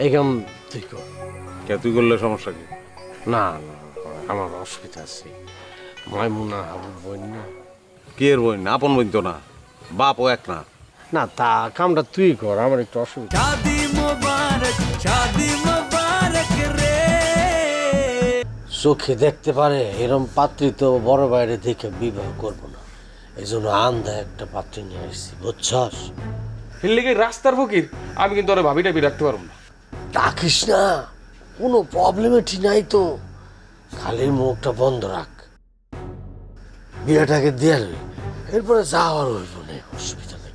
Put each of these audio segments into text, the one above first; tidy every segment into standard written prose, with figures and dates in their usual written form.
এই কাম তুই কর। কে তুই করলে সমস্যা কি? না না, আমার অসুবিধা আছে। মাইমুনা হাবুর বোন না। কে এর বোন? আপন বোন তো না, বাপ ও এক না। না, তা কামটা তুই কর, আমার একটু অসুবিধা। शादी मुबारक रे। চোখে দেখতে পারে এরম পাত্রী তো বড় বাইরে দেখে বিবাহ করবো না, এই জন্য আন্ধা একটা পাত্রী নিয়ে আসছি, বুঝছস? এর লেগে রাস্তার ফকির আমি কিন্তু ওরা ভাবিটা রাখতে পারবো না। ডাকিস না, কোনো প্রবলেমে ঠিক নাই তো, খালি মুখটা বন্ধ রাখ, বিয়েটাকে দিয়ে লই, এরপরে যাওয়ার হইব না, অসুবিধা নেই।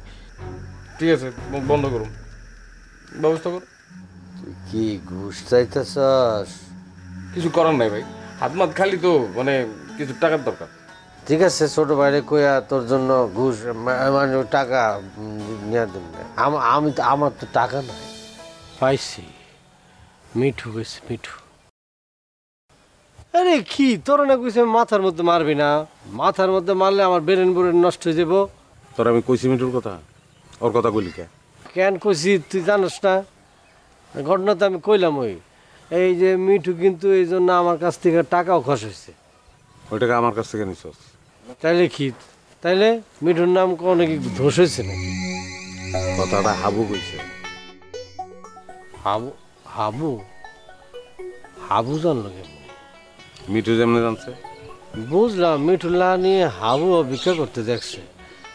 ঠিক আছে, মুখ বন্ধ করুন, ব্যবস্থা কর। তুই কি ঘুষ চাইতেছস? কিছু করার নাই ভাই, হাত মাত খালি তো, মানে কিছু টাকার দরকার। ঠিক আছে, ছোট বাইরে কইয়া তোর জন্য ঘুষ মানে টাকা নিয়ে দেব না। আমি তো, আমার তো টাকা নাই। পাইছি, মিঠু গেছে, মিঠু। আরে কি তোর না কইছে মাথার মধ্যে মারবি না, মাথার মধ্যে মারলে আমার ব্রেন নষ্ট হয়ে যাব। তোর আমি কইছি মিটুর কথা, ওর কথা কইলি কে? কেন কইছি তুই জানিস না? ঘটনা তো আমি কইলাম, ওই এই যে মিঠু কিন্তু এই জন্য আমার কাছ থেকে টাকাও খরচ হয়েছে। ওই টাকা আমার কাছ থেকে নিছস? তাইলে কি, তাইলে মিঠুর নাম কোনো কি দোষ হয়েছে নাকি? কথাটা হাবু কইছে। হাবু? হাবু? হাবু জানলো কেমন? মিঠু যেমনি জানছে। বুঝলাম, মিঠুল্লাহ নিয়ে হাবু ভিক্ষা করতে দেখছে,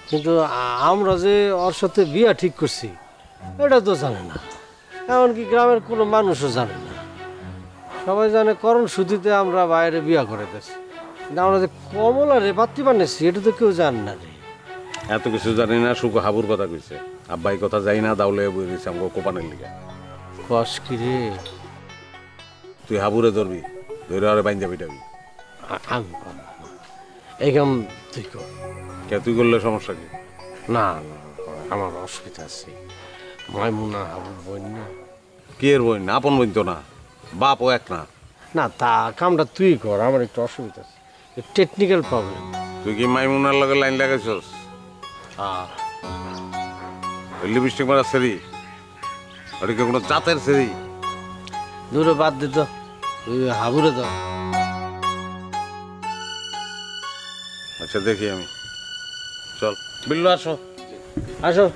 কিন্তু আমরা যে ওর সাথে বিয়া ঠিক করছি এটা তো জানে না, এমনকি গ্রামের কোনো মানুষও জানে না। সবাই জানে করণ সুদিতে আমরা বাইরে বিয়া করে দিচ্ছি, কিন্তু আমরা যে কমলা রে পাত্রী বানিয়েছি এটা তো কেউ জানে না রে। এত কিছু জানি না, শুধু হাবুর কথা কইছে। আব্বাই কথা যাই না, দাউলে বই দিছে আমাকে কোপানের লিগে। কস কি রে? তুই হাবুরে ধরবি, ধরে আরে বাইন যাবি টাবি। আমি পারবো না, এই কাম তুই কর। কে তুই করলে সমস্যা কি? না না, আমার অসুবিধা আছে। মাইমুনা হাবুর বোন না। কে এর বোন? আপন বোন তো না, বাপ ও এক না। না, তা কামটা তুই কর, আমার একটু অসুবিধা আছে, টেকনিক্যাল প্রবলেম। তুই কি মাইমুনার লগে লাইন লাগাইছস? লিপস্টিক মারা সেরি, ওটা কি কোনো জাতের সেরি? দূরে বাদ দিত, তুই হাবুরে দাও। আচ্ছা দেখি আমি, চল বিল্লু আসো। আসো।